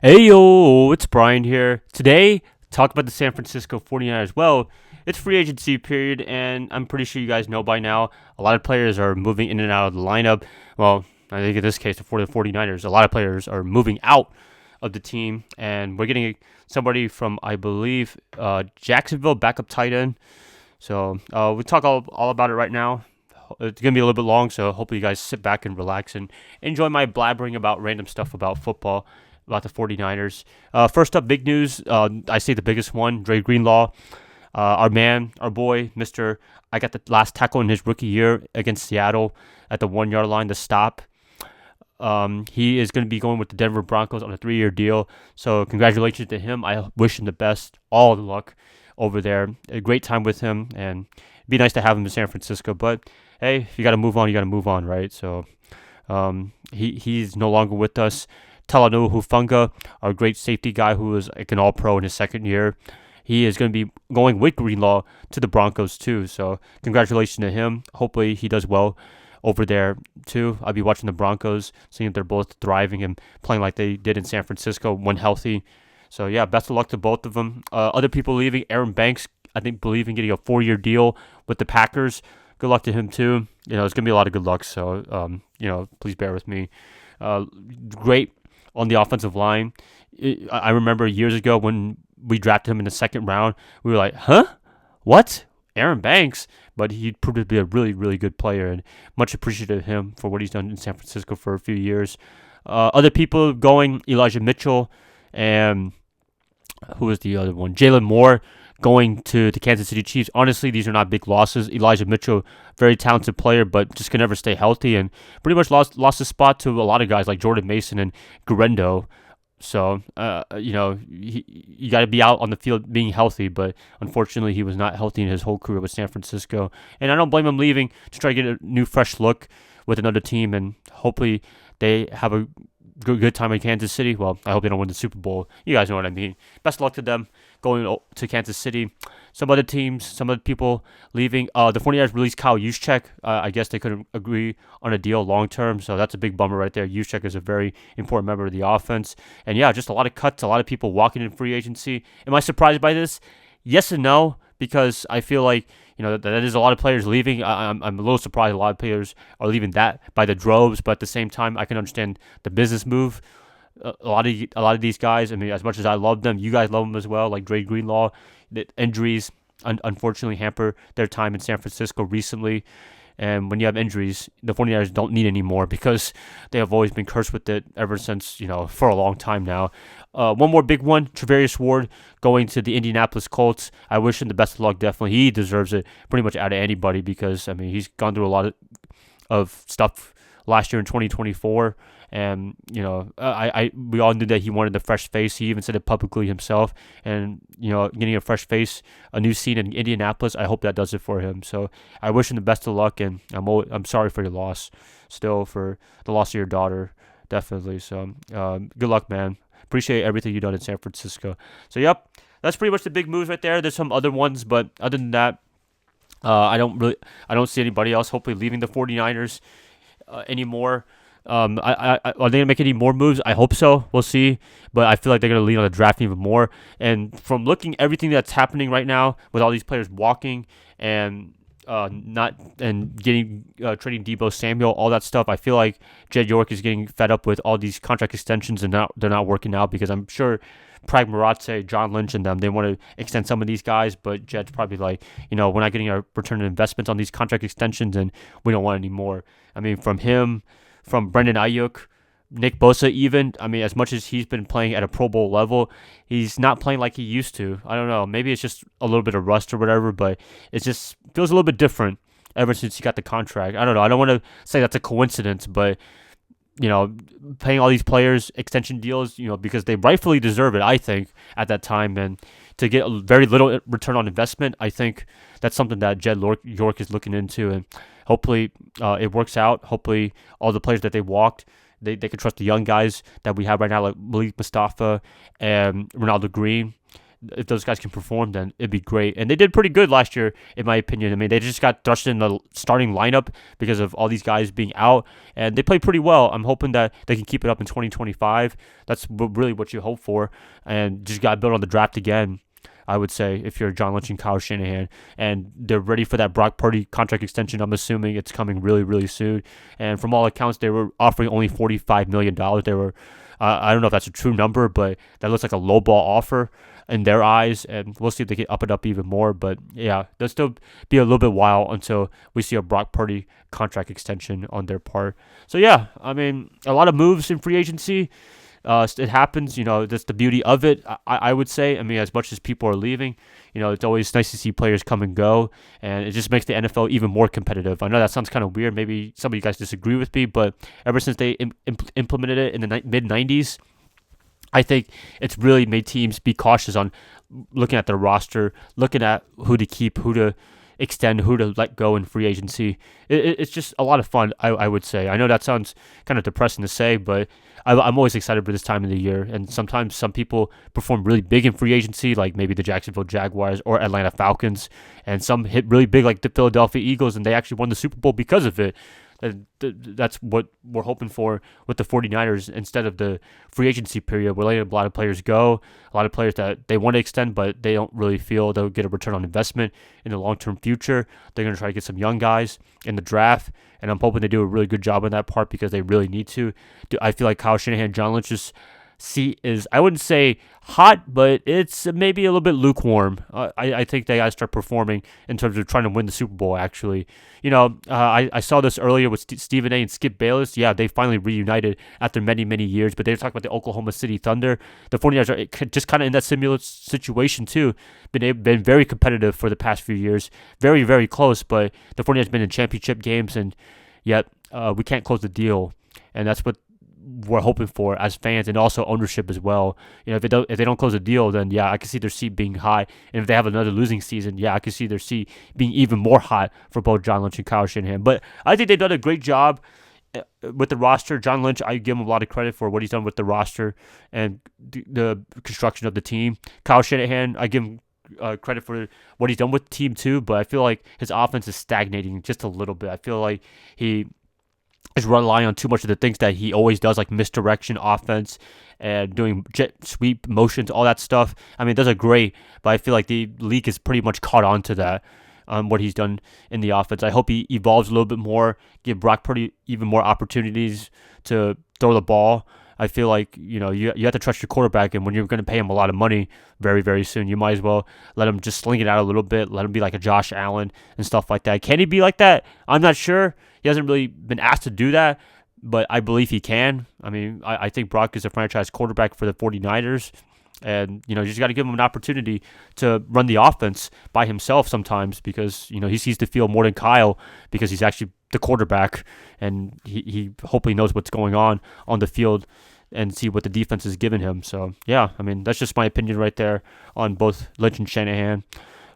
Hey yo, it's Brian here. Today, talk about the San Francisco 49ers. Well, it's free agency period, and I'm pretty sure you guys know by now, a lot of players are moving in and out of the lineup. Well, I think in this case, for the 49ers, a lot of players are moving out of the team, and we're getting somebody from, I believe, Jacksonville, backup tight end. So we talk all about it right now. It's going to be a little bit long, so hopefully you guys sit back and relax and enjoy my blabbering about random stuff about football, about the 49ers. First up, big news. I say the biggest one, Dre Greenlaw, our man, our boy, Mr. I got the last tackle in his rookie year against Seattle at the 1 yard line to stop. He is going to be going with the Denver Broncos on a 3 year deal. So congratulations to him. I wish him the best, all the luck over there. A great time with him, and it'd be nice to have him in San Francisco. But hey, if you got to move on, you got to move on, right? So he's no longer with us. Talanoa Hufanga, our great safety guy who was like an All-Pro in his second year, he is going to be going with Greenlaw to the Broncos too. So congratulations to him. Hopefully he does well over there too. I'll be watching the Broncos, seeing if they're both thriving and playing like they did in San Francisco when healthy. So yeah, best of luck to both of them. Other people leaving, Aaron Banks, I think, believe in getting a 4 year deal with the Packers. Good luck to him too. It's gonna be a lot of good luck. So please bear with me. Great on the offensive line. I remember years ago when we drafted him in the second round, we were like, huh? What? Aaron Banks? But he proved to be a really, really good player, and much appreciative of him for what he's done in San Francisco for a few years. Other people going, Elijah Mitchell, and who was the other one? Jalen Moore going to the Kansas City Chiefs. Honestly, these are not big losses. Elijah Mitchell, very talented player, but just can never stay healthy, and pretty much lost his spot to a lot of guys like Jordan Mason and Guerendo. So, you got to be out on the field being healthy, but unfortunately, he was not healthy in his whole career with San Francisco. And I don't blame him leaving to try to get a new, fresh look with another team, and hopefully they have a good time in Kansas City. Well, I hope they don't win the Super Bowl. You guys know what I mean. Best of luck to them going to Kansas City. Some other teams, some other people leaving. The 49ers released Kyle Juszczyk. I guess they couldn't agree on a deal long term, so that's a big bummer right there. Juszczyk is a very important member of the offense. And yeah, just a lot of cuts, a lot of people walking in free agency. Am I surprised by this? Yes and no, because I feel like that is a lot of players leaving. I'm a little surprised a lot of players are leaving that by the droves, but at the same time, I can understand the business move. A lot of these guys. I mean, as much as I love them, you guys love them as well. Like Dre Greenlaw, the injuries unfortunately hamper their time in San Francisco recently. And when you have injuries, the 49ers don't need any more because they have always been cursed with it ever since, for a long time now. One more big one, Charvarius Ward going to the Indianapolis Colts. I wish him the best of luck, definitely. He deserves it pretty much out of anybody because, I mean, he's gone through a lot of stuff last year in 2024. And we all knew that he wanted a fresh face. He even said it publicly himself. And getting a fresh face, a new scene in Indianapolis, I hope that does it for him. So I wish him the best of luck, and I'm sorry for your loss, still for the loss of your daughter, definitely. So good luck, man. Appreciate everything you've done in San Francisco. So yep, that's pretty much the big moves right there. There's some other ones, but other than that, I don't see anybody else hopefully leaving the 49ers anymore. Are they gonna make any more moves? I hope so. We'll see. But I feel like they're gonna lean on the draft even more. And from looking everything that's happening right now with all these players walking and not and getting trading Debo Samuel, all that stuff, I feel like Jed York is getting fed up with all these contract extensions and they're not working out because I'm sure Prag Maratse, John Lynch, and them, they want to extend some of these guys, but Jed's probably like, we're not getting our return on investments on these contract extensions and we don't want any more. I mean, from him, from Brendan Ayuk, Nick Bosa even. I mean, as much as he's been playing at a Pro Bowl level, he's not playing like he used to. I don't know. Maybe it's just a little bit of rust or whatever, but it just feels a little bit different ever since he got the contract. I don't know. I don't want to say that's a coincidence, but paying all these players extension deals, because they rightfully deserve it, I think, at that time. And to get a very little return on investment, I think that's something that Jed York is looking into. And hopefully it works out. Hopefully all the players that they walked, they can trust the young guys that we have right now, like Malik Mustafa and Ronaldo Green. if those guys can perform, then it'd be great. And they did pretty good last year, in my opinion. I mean, they just got thrust in the starting lineup because of all these guys being out, and they played pretty well. I'm hoping that they can keep it up in 2025. That's really what you hope for, and just got to build on the draft again, I would say, if you're John Lynch and Kyle Shanahan. And they're ready for that Brock Purdy contract extension. I'm assuming it's coming really, really soon. And from all accounts, they were offering only $45 million. They were, I don't know if that's a true number, but that looks like a lowball offer in their eyes. And we'll see if they can up it up even more. But yeah, there'll still be a little bit while until we see a Brock Purdy contract extension on their part. So yeah, I mean, a lot of moves in free agency. It happens, that's the beauty of it, I would say. I mean, as much as people are leaving, it's always nice to see players come and go, and it just makes the NFL even more competitive. I know that sounds kind of weird. Maybe some of you guys disagree with me, but ever since they implemented it in the mid-90s, I think it's really made teams be cautious on looking at their roster, looking at who to keep, who to extend, who to let go in free agency. It's just a lot of fun, I would say. I know that sounds kind of depressing to say, but I'm always excited for this time of the year. And sometimes some people perform really big in free agency, like maybe the Jacksonville Jaguars or Atlanta Falcons, and some hit really big like the Philadelphia Eagles, and they actually won the Super Bowl because of it. That's what we're hoping for with the 49ers instead of the free agency period. We're letting a lot of players go, a lot of players that they want to extend, but they don't really feel they'll get a return on investment in the long-term future. They're going to try to get some young guys in the draft, and I'm hoping they do a really good job on that part because they really need to. I feel like Kyle Shanahan, John Lynch's seat is, I wouldn't say hot, but it's maybe a little bit lukewarm. I think they got to start performing in terms of trying to win the Super Bowl, actually. I saw this earlier with Stephen A. and Skip Bayless. Yeah, they finally reunited after many, many years, but they were talking about the Oklahoma City Thunder. The 49ers are just kind of in that similar situation, too. Been very competitive for the past few years. Very, very close, but the 49ers have been in championship games, and yet we can't close the deal. And that's what we're hoping for as fans, and also ownership as well. If they don't close a deal, then yeah, I can see their seat being high. And if they have another losing season, yeah, I can see their seat being even more hot for both John Lynch and Kyle Shanahan. But I think they've done a great job with the roster. John Lynch, I give him a lot of credit for what he's done with the roster and the construction of the team. Kyle Shanahan, I give him credit for what he's done with the team too, but I feel like his offense is stagnating just a little bit. I feel like he is relying on too much of the things that he always does, like misdirection offense and doing jet sweep motions, all that stuff. I mean, those are great, but I feel like the league has pretty much caught on to that, what he's done in the offense. I hope he evolves a little bit more, give Brock Purdy even more opportunities to throw the ball. I feel like, you have to trust your quarterback, and when you're going to pay him a lot of money very, very soon, you might as well let him just sling it out a little bit, let him be like a Josh Allen and stuff like that. Can he be like that? I'm not sure. He hasn't really been asked to do that, but I believe he can. I mean, I think Brock is a franchise quarterback for the 49ers, and, you just got to give him an opportunity to run the offense by himself sometimes because, he sees the field more than Kyle because he's actually the quarterback, and he hopefully knows what's going on the field and see what the defense is giving him. So, yeah, I mean, that's just my opinion right there on both Lynch and Shanahan.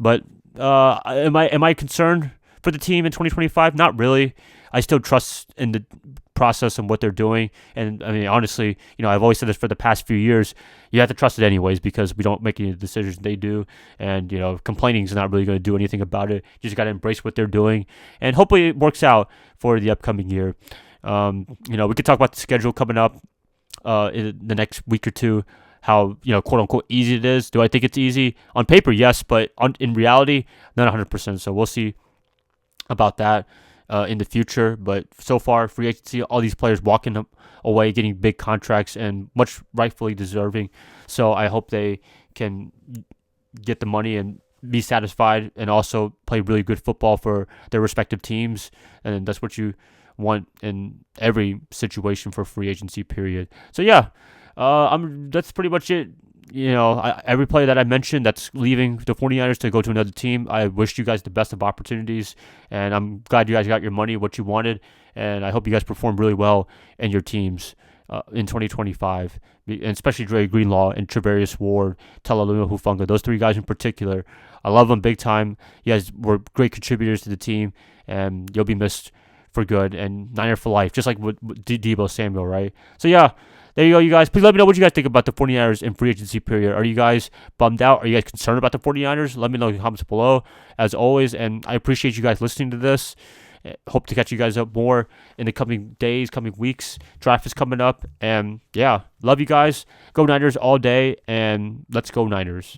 But am I concerned for the team in 2025? Not really. I still trust in the process and what they're doing. And, I mean, honestly, I've always said this for the past few years. You have to trust it anyways because we don't make any decisions they do. And, complaining is not really going to do anything about it. You just got to embrace what they're doing. And hopefully it works out for the upcoming year. We could talk about the schedule coming up in the next week or two, how, quote unquote, easy it is. Do I think it's easy? On paper, yes, but in reality, not 100%. So we'll see about that in the future. But so far, free agency, all these players walking away, getting big contracts and much rightfully deserving. So I hope they can get the money and be satisfied and also play really good football for their respective teams. And that's what you want in every situation for free agency period. So yeah, that's pretty much it. Every player that I mentioned that's leaving the 49ers to go to another team, I wish you guys the best of opportunities, and I'm glad you guys got your money, what you wanted, and I hope you guys perform really well in your teams in 2025, and especially Dre Greenlaw and Charvarius Ward, Talanoa Hufanga, those three guys in particular. I love them big time. You guys were great contributors to the team, and you'll be missed for good, and Niner for life, just like with Deebo Samuel, right? So yeah, there you go, you guys. Please let me know what you guys think about the 49ers in free agency period. Are you guys bummed out? Are you guys concerned about the 49ers? Let me know in the comments below, as always. And I appreciate you guys listening to this. Hope to catch you guys up more in the coming days, coming weeks. Draft is coming up. And yeah, love you guys. Go Niners all day. And let's go Niners.